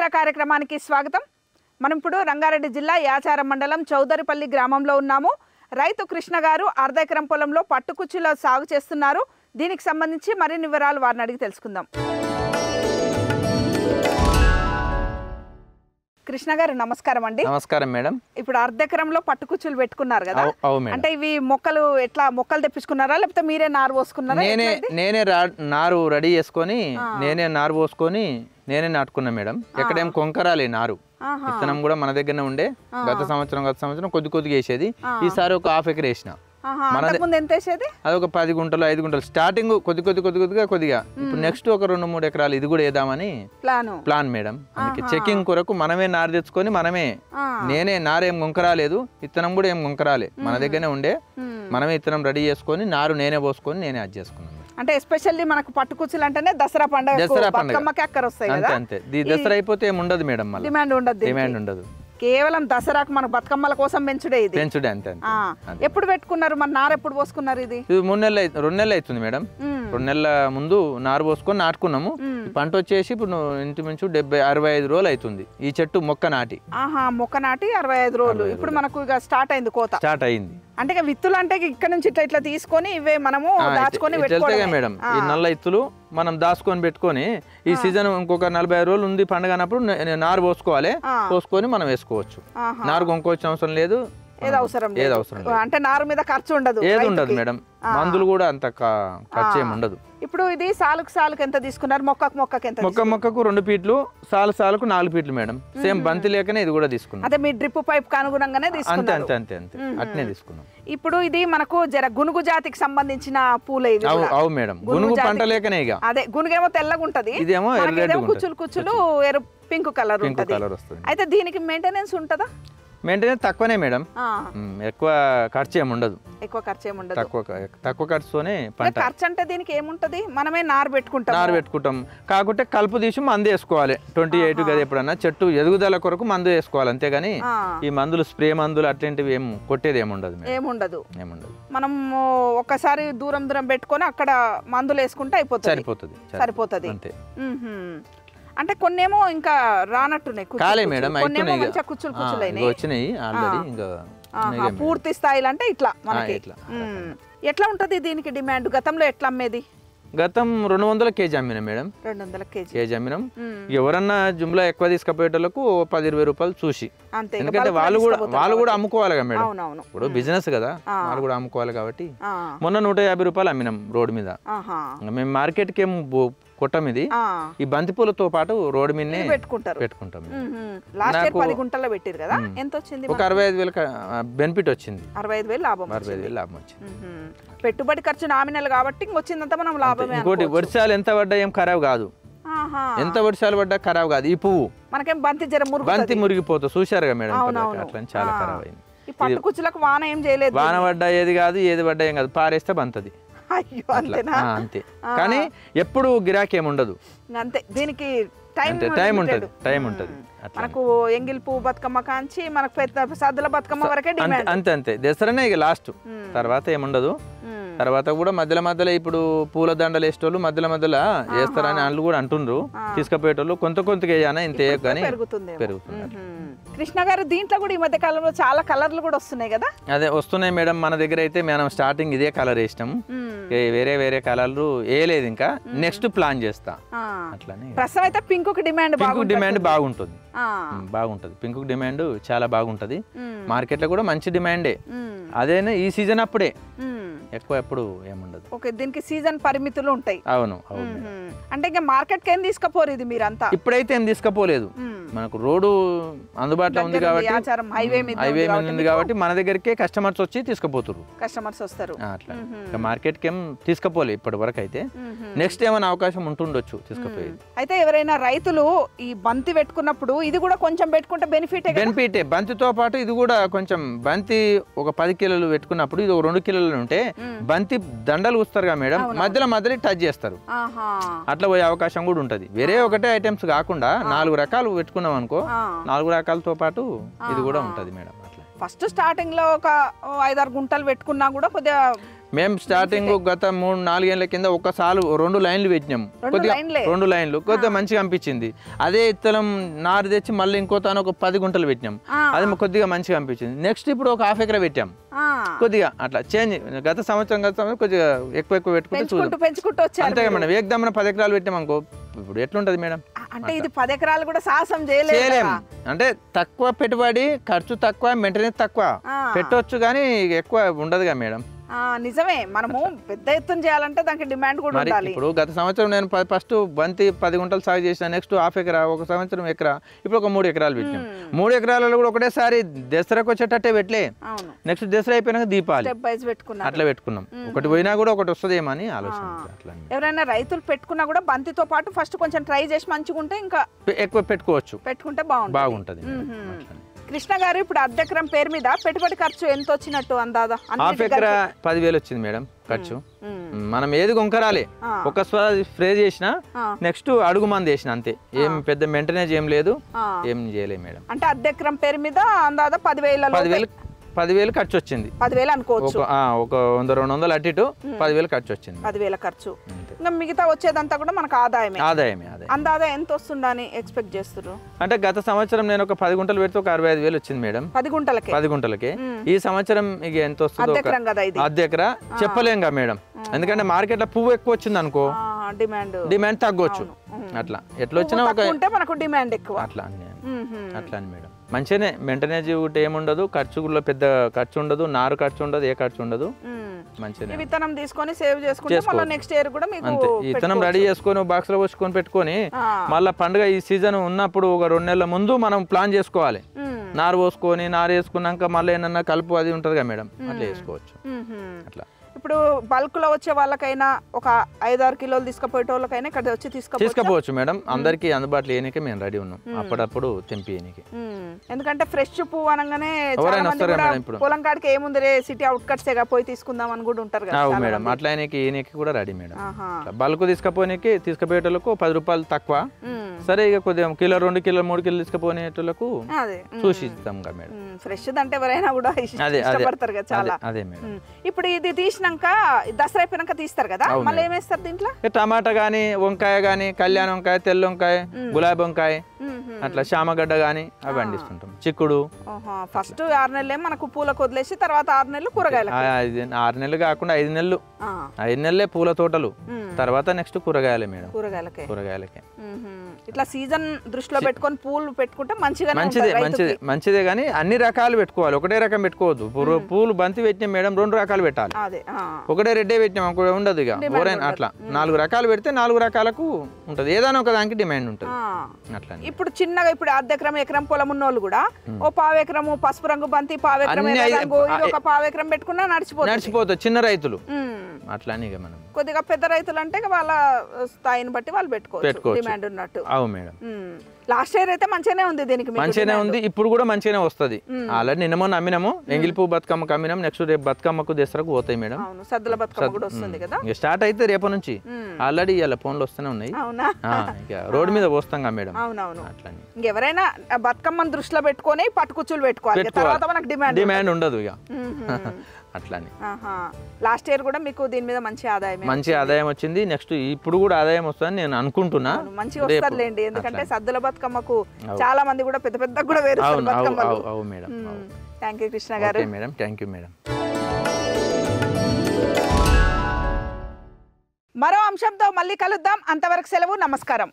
ధీరా కార్యక్రమానికి స్వాగతం. మనం ఇప్పుడు రంగారెడ్డి జిల్లా యాచారం మండలం చౌదరిపల్లి గ్రామంలో ఉన్నాము. రైతు కృష్ణ గారు అర్ధ ఎకరం పొలంలో పట్టుకుచ్చుల సాగు చేస్తున్నారు. దీనికి సంబంధించి మరిన్ని వివరాలు వారిని అడిగి తెలుసుకుందాం. కృష్ణ గారు నమస్కారం అండి. నమస్కారం మేడం. ఇప్పుడు అర్ధ ఎకరంలో పట్టుకుచ్చులు పెట్టుకున్నారు కదా, అంటే ఇవి మొక్కలు తెప్పించుకున్నారా లేకపోతే మీరే నారు పోసుకున్నారా? నేనే నారు రెడీ చేసుకొని నేనే నారు పోసుకొని నేనే నాటుకున్నా మేడం. ఎక్కడేం కొంకరాలే నారు విత్తనం కూడా మన దగ్గరనే ఉండే. గత సంవత్సరం కొద్దిగా వేసేది. ఈసారి ఒక హాఫ్ ఎకర్ వేసిన. అది ఒక 10 గుంటలు 5 గుంటలు స్టార్టింగ్ కొద్దిగా ఇప్పుడు నెక్స్ట్ ఒక 2-3 ఎకరాలు ఇది కూడా వేద్దామని ప్లాన్ మేడం. అందుకే చెకింగ్ కొరకు మనమే నారు తెచ్చుకొని నేనే నారేం గుంకరాలేదు, విత్తనం కూడా ఏం గుంకరాలే, మన దగ్గరనే ఉండే. మనమే విత్తనం రెడీ చేసుకొని నారు నేనే పోసుకొని నేనే అది చేసుకున్నాను. అంటే ఎస్పెషల్లీ మనకు పట్టుకుచ్చులు అంటేనే దసరా పండుగ అంతే. దసరా అయిపోతే ఏమి ఉండదు మేడం, మళ్ళీ డిమాండ్ ఉండదు. కేవలం దసరాకు మన బతుకమ్మల కోసం పెంచుడే అంతే. ఎప్పుడు పెట్టుకున్నారు మరి నారు? ఎప్పుడు పోసుకున్నారు? ఇది 2 నెలలు అవుతుంది మేడం. 2 నెలల ముందు నారు పోసుకొని నాటుకున్నాము. పంట వచ్చేసి ఇప్పుడు ఇంచుమించు 65 రోజులు అవుతుంది ఈ చెట్టు మొక్క నాటి. మొక్క నాటి 65 రోజులు. ఇప్పుడు మనకు ఇక స్టార్ట్ అయింది, కోత స్టార్ట్ అయింది. అంటే విత్తులు అంటే ఇక్కడ నుంచి ఇట్లా తీసుకొని ఇవే మనము దాచుకొని మేడం. ఈ నల్ల ఇత్తులు మనం దాచుకొని పెట్టుకొని ఈ సీజన్ ఇంకొక 45 రోజులు ఉంది పండుగ అన్నప్పుడు నారు పోసుకోవాలి. పోసుకొని మనం వేసుకోవచ్చు. నారు కొనుక్కోవచ్చు అవసరం లేదు, ఏది అవసరం అంటే నారు మీద ఖర్చు ఉండదు, ఏది ఉండదు మేడం. మందులు కూడా అంత ఖర్చు ఏమి ఉండదు. ఇప్పుడు ఇది సాలుకు ఎంత తీసుకున్నారు? మొక్కకు 2 ఫీట్లు, సాలుకు 4 ఫీట్లు మేడం. సేమ్ బంతి లేకనే ఇది కూడా తీసుకున్నాం. అదే మీ డ్రిప్ పైప్ కు అనుగుణంగానే తీసుకున్నారు. అంతే అట్నే తీసుకున్నాం. ఇప్పుడు ఇది మనకు గునుగు జాతికి సంబంధించిన పూలే ఇవి. అవు మేడం, గునుగు పంట లేకనే. ఇక అదే గునుగేమో తెల్లగా ఉంటది, ఇదేమో కుచ్చులు పింక్ కలర్ ఉంటది. అయితే దీనికి మెయింటెనెన్స్ ఉంటదా? మెయింటెనెన్స్ తక్కువనే మేడం, ఎక్కువ ఖర్చు ఏమి ఉండదు. తక్కువ ఖర్చుతోనే పంట. ఖర్చు అంటే దీనికి ఏముంటది? మనమే నారు పెట్టుకుంటాం. కాకుంటే కలుపు తీసి మందు వేసుకోవాలి. 28 గది ఎప్పుడన్నా చెట్టు ఎదుగుదల కొరకు మందు వేసుకోవాలి, అంతేగాని ఈ మందులు స్ప్రే మందులు అట్లాంటివి ఏం కొట్టేది ఏముండదు. మనం ఒకసారి దూరం పెట్టుకొని అక్కడ మందులు వేసుకుంటే సరిపోతుంది అంతే. అంటే కొన్నేమో ఇంకా రానట్టున్నాయి, పూర్తి స్థాయిలో. అంటే ఇట్లా మనకి ఎట్లా ఉంటది దీనికి డిమాండ్? గతంలో ఎట్లా అమ్మేది? గతం 200 కేజీ అమ్మినా మేడం. 200 కేజీ అమ్మినాం. ఎవరన్నా జుమ్లా ఎక్కువ తీసుకుపోయేటోళ్ళకు 10-20 రూపాయలు చూసి, ఎందుకంటే వాళ్ళు కూడా అమ్ముకోవాలి కదా మేడం. ఇప్పుడు బిజినెస్ కదా, వాళ్ళు కూడా అమ్ముకోవాలి కాబట్టి. మొన్న 150 రూపాయలు అమ్మినాం రోడ్డు మీద. మేము మార్కెట్కి ఏం కొట్టం. ఇది ఈ బంతిపూలతో పాటు రోడ్డు మీదనే పెట్టుకుంటాం. ఒక 65,000 బెనిఫిట్ వచ్చింది. 65,000 లాభం వచ్చింది. పెట్టుబడి ఖర్చు నామినల్ కాబట్టి వచ్చిందంతా మనం లాభమే. ఇంకోటి వర్షాలు ఎంత పడ్డా ఏం ఖరాబ్ కాదు. ఎంత వర్షాలు పడ్డా ఖరాబ్ కాదు. ఈ పువ్వు మనకేం బంతి మురిగిపోతుంది. చూశారుగా మేడం, అట్లా చాలా ఖరాబ్ అయింది. పట్టుకుచ్చులకు వాన ఏం చేయలేదు. వాన పడ్డా ఏది కాదు, ఏది పడ్డా ఏం కాదు, పారేస్తే బంతది అంతే. కానీ ఎప్పుడు గిరాకీ ఏమి ఉండదు. అంతే, దీనికి టైం ఉంటది. మనకు ఎంగిల్ పువ్వు బతుకమ్మ కాంచి మనకు సద్దుల బతుకమ్మ వరకే అంతే. దసరానే ఇక లాస్ట్, తర్వాత ఏముండదు. తర్వాత కూడా మధ్యలో ఇప్పుడు పూల దండలు వేసేటోళ్ళు మధ్యలో వేస్తారని వాళ్ళు కూడా అంటుండ్రు. తీసుకుపోయేటోళ్ళు కొంతగా వేయానా ఇంత కానీ పెరుగుతుంది. కృష్ణ గారు, దీంట్లో కూడా ఈ మధ్య కాలంలో చాలా కలర్లు కూడా వస్తున్నాయి కదా? అదే వస్తున్నాయి మేడం. మన దగ్గర అయితే మనం స్టార్టింగ్ ఇదే కలర్ వేసినాం. వేరే కలర్లు వేయలేదు. ఇంకా నెక్స్ట్ ప్లాన్ చేస్తా. అట్లానే ప్రస్తుతం అయితే పింక్ డిమాండ్ బాగుంటుంది. పింక్ డిమాండ్ చాలా బాగుంటది. మార్కెట్ లో కూడా మంచి డిమాండే. అదేనా ఈ సీజన్ అప్పుడే, ఎక్కువ ఎప్పుడు ఏముండదు. ఓకే, దీనికి సీజన్ పరిమితులు ఉంటాయి. అవును. అంటే ఇంకా మార్కెట్ కి ఏం తీసుకుపోరు ఇది మీరంతా? ఇప్పుడైతే ఏం తీసుకుపోలేదు. మనకు రోడ్డు అందుబాటులో ఉంది కాబట్టి, హైవే మీద ఉంది కాబట్టి మన దగ్గరికే కస్టమర్స్ వచ్చి తీసుకుపోతారు. అట్లా మార్కెట్ కి ఏం తీసుకుపోలే ఇప్పటి వరకు. అయితే నెక్స్ట్ ఏమైనా అవకాశం ఉంటుండొచ్చు తీసుకుపోయేది. అయితే ఎవరైనా రైతులు ఈ బంతి పెట్టుకున్నప్పుడు ఇది కూడా కొంచెం పెట్టుకుంటే బెనిఫిటే. బంతితో పాటు ఇది కూడా కొంచెం, బంతి ఒక 10 కిలోలు పెట్టుకున్నప్పుడు ఇది ఒక 2 కిలోలు ఉంటే బంతి దండలు వస్తారు కదా మేడం, మధ్యలో టచ్ చేస్తారు. అట్లా పోయే అవకాశం కూడా ఉంటది. వేరే ఒకటే ఐటమ్స్ కాకుండా 4 రకాలు పెట్టుకున్నాం అనుకో, 4 రకాలతో పాటు ఇది కూడా ఉంటది మేడం. అట్లా ఫస్ట్ స్టార్టింగ్ లో ఒక 5-6 గుంటలు పెట్టుకున్నా కూడా కొద్దిగా మేము స్టార్టింగ్ గత 3-4 ఏళ్ల కింద ఒక్కసారి 2 లైన్లు పెట్టినాము, కొద్దిగా 2 లైన్లు కొద్దిగా మంచిగా అనిపించింది. అదే ఇత్తనం నారు తెచ్చి మళ్ళీ ఇంకో తాను ఒక 10 గుంటలు పెట్టినాం, అది కొద్దిగా మంచిగా అనిపించింది. నెక్స్ట్ ఇప్పుడు ఒక 1/2 ఎకరా పెట్టాం, కొద్దిగా అట్లా చేంజ్. గత సంవత్సరం కొద్దిగా ఎక్కువ పెంచుకుంటూ వచ్చారు. అంతే మేడం, ఏకదమ్ 10 ఎకరాలు పెట్టాం అనుకో, ఇప్పుడు ఎట్లుంటది మేడం? అంటే ఇది 10 ఎకరాలు కూడా సాహసం చేయలేము. అంటే తక్కువ పెట్టుబడి, ఖర్చు తక్కువ, మెయింటెనెన్స్ తక్కువ పెట్టవచ్చు, కానీ ఎక్కువ ఉండదుగా మేడం. నిజమే, మనము పెద్ద ఎత్తున చేయాలంటే దానికి డిమాండ్ కూడా ఉండాలి. ఇప్పుడు గత సంవత్సరం నేను ఫస్ట్ బంతి 10 గుంటలు సాగు చేసిన, నెక్స్ట్ 1/2 ఎకరా, ఒక సంవత్సరం ఎకరా, ఇప్పుడు ఒక 3 ఎకరాలు పెట్టాం. 3 ఎకరాలలో కూడా ఒకటేసారి దసరాకు వచ్చేటట్టే పెట్టలే, నెక్స్ట్ దసరా అయిపోయినాక దీపాలి అట్లా పెట్టుకున్నాం. ఒకటి పోయినా కూడా ఒకటి వస్తుందేమో అని ఆలోచన. ఎవరైనా రైతులు పెట్టుకున్నా కూడా బంతితో పాటు ఫస్ట్ కొంచెం ట్రై చేసి మంచిగా ఉంటే ఇంకా ఎక్కువ పెట్టుకుంటే బాగుంటది. కృష్ణ గారు, ఇప్పుడు అర్ధ ఎకరం పేరు మీద పెట్టుబడి ఖర్చు ఎంత వచ్చినట్టు అందాదా? 1/2 ఎకరా 10,000 వచ్చింది మేడం ఖర్చు. మనం ఏది కొనకరాలే, ఒక స్ప్రే చేసిన, నెక్స్ట్ అడుగు మంది వేసిన, అంతే. ఏం పెద్ద మెయింటెనెన్స్ ఏం లేదు, ఏం చేయలేదు మేడం. అంటే అర్ధ ఎకరం పేరు మీద అందాదా 10,000 ఖర్చు వచ్చింది. 10,000 అనుకోవచ్చు, ఒక 100-200 అటు ఇటు 10,000 ఖర్చు వచ్చింది. 10,000 ఖర్చు, ఇంకా మిగతా వచ్చేదంతా కూడా మనకు ఆదాయమే. అందాదా ఎంత వస్తుందని ఎక్స్పెక్ట్ చేస్తారు? అంటే గత సంవత్సరం నేను ఒక 10 గుంటలు పెడితే ఒక 65,000 వచ్చింది మేడం. 10 గుంటలకే. ఈ సంవత్సరం ఇక ఎంత వస్తుందో అర్ధ ఎకరా చెప్పలేంగా మేడం, ఎందుకంటే మార్కెట్ లో పువ్వు ఎక్కువ వచ్చింది అనుకో, డిమాండ్ తగ్గొచ్చు. అట్లా ఎట్లా వచ్చినా మనకు డిమాండ్ ఎక్కువ, అట్లా అని మేడం. మంచిగానే మెయింటెనెన్స్ ఒకటి ఏముండదు, ఖర్చులో పెద్ద ఖర్చు ఉండదు, నారు ఖర్చు ఉండదు, ఏ ఖర్చు ఉండదు. మంచిగా విత్తనం తీసుకొని సేవ్ చేసుకుంటే మళ్ళీ నెక్స్ట్ ఇయర్ కూడా మీకు అంతే. విత్తనం రెడీ చేసుకొని బాక్స్ లో పోసుకొని పెట్టుకొని మళ్ళీ పండుగ ఈ సీజన్ ఉన్నప్పుడు ఒక 2 నెలల ముందు మనం ప్లాన్ చేసుకోవాలి. నారు పోసుకొని, నారు వేసుకున్నాక మళ్ళీ ఏమన్నా కలుపు అది ఉంటది కదా మేడం, అట్లా వేసుకోవచ్చు. అట్లా ఇప్పుడు బల్క్ లో వచ్చే వాళ్ళకైనా ఒక 5-6 కిలోలు తీసుకుపోయేటోళ్ళకైనా ఇక్కడ వచ్చి తీసుకుపోవచ్చు మేడం. అందరికి అందుబాటులో ఏనికే మేము రెడీ ఉన్నాం, అప్పుడప్పుడు తెంపియనికి. ఎందుకంటే ఫ్రెష్ పువ్వు అనగానే పొలం కాడికి ఏముంది రే, సిటీ అవుట్ కట్స్ పోయి తీసుకుందాం అని కూడా ఉంటారు కదా మేడం. అట్లా ఏనికి కూడా రెడీ మేడం. బల్క్ తీసుకుపోయేటోళ్ళకు 10 రూపాయలు తక్కువ. సరే, ఇక కొద్దిగా కిలో, 2 కిలో, 3 కిలో తీసుకుపోయేటోళ్ళకు చూసి ఇస్తాం కదా మేడం. ఫ్రెష్ అంటే ఎవరైనా కూడా ఇష్టపడతారు కదా చాలా. అదే మేడం. ఇప్పుడు ఇది తీసినాక దసరా అయిపోయినాక తీస్తారు కదా, మళ్ళీ ఏమేస్తారు దీంట్లో? టమాటా గానీ, వంకాయ గానీ, కళ్యాణ వంకాయ, తెల్ల వంకాయ, గులాబీ వంకాయ, అట్లా శామగడ్డ గానీ అవి పండిస్తుంటాం. చిక్కుడు ఫస్ట్ 6 నెలలు మనకు పూలకు వదిలేసి తర్వాత 6 నెలలు కూరగాయలు. 6 నెలలు కాకుండా 5 నెలలు, 5 నెలలే పూల తోటలు, తర్వాత నెక్స్ట్ కూరగాయలే మేడం. కూరగాయలకే ఇట్లా సీజన్ దృష్టిలో పెట్టుకొని పూలు పెట్టుకుంటే మంచిదే కానీ అన్ని రకాలు పెట్టుకోవాలి, ఒకటే రకం పెట్టుకోవద్దు. పూలు బంతి పెట్టిన మేడం 2 రకాలు పెట్టాలి, ఒకటే రెడ్డే పెట్టినాం ఉండదు. ఇక అట్లా 4 రకాలు పెడితే 4 రకాలకు ఉంటది, ఏదైనా ఒక దానికి డిమాండ్ ఉంటుంది. అట్లా ఇప్పుడు చిన్నగా ఇప్పుడు అర్ధ ఎకరం, ఎకరం పొలం ఉన్న వాళ్ళు కూడా ఓ 1/2 ఎకరము పసుపు రంగు బంతి, 1/2 ఎకరం, ఒక 1/2 ఎకరం పెట్టుకున్నా నడిచిపోతుంది చిన్న రైతులు. అట్లా మనం కొద్దిగా పెద్ద రైతులు అంటే వాళ్ళ స్థాయిని బట్టి వాళ్ళు పెట్టుకోవచ్చు, డిమాండ్ ఉన్నట్టు. అవును మేడం. లాస్ట్ ఇయర్ అయితే మంచిగానే ఉంది, దీనికి మంచిగానే ఉంది, ఇప్పుడు కూడా మంచిగానే వస్తుంది. ఆల్రెడీ నిన్న మొన్న అమ్మినాము, ఎంగిలి పువ్వు బతుకమ్మకు అమ్మినాం. నెక్స్ట్ రేపు బతుకమ్మకు దసరాకు పోతాయి మేడం. సద్దుల బతుకమ్మ కూడా వస్తుంది కదా, స్టార్ట్ అయితే రేపు నుంచి. ఆల్రెడీ ఇలా ఫోన్లు వస్తూనే ఉన్నాయి, రోడ్ మీద పోస్తాం మేడం. అట్లా ఇంకెవరైనా బతుకమ్మను దృష్టిలో పెట్టుకొని పట్టుకుచ్చులు పెట్టుకోవాలి, తర్వాత మనకు డిమాండ్ ఉండదు ఇక అట్లానే. లాస్ట్ ఇయర్ కూడా మీకు దీని మీద మంచి ఆదాయం వచ్చింది. నెక్స్ట్ ఇప్పుడు కూడా ఆదాయం వస్తుందని నేను అనుకుంటున్నా. మంచిగా వస్తుందిలేండి, ఎందుకంటే సద్దుల బతుకమ్మకు చాలా మంది కూడా పెద్ద పెద్ద కూడా వేరుస్తారు బతుకమ్మలు. థ్యాంక్ యూ కృష్ణ గారు. Madam, thank you madam. మరో అంశంతో మళ్ళీ కలుద్దాం, అంతవరకు సెలవు, నమస్కారం.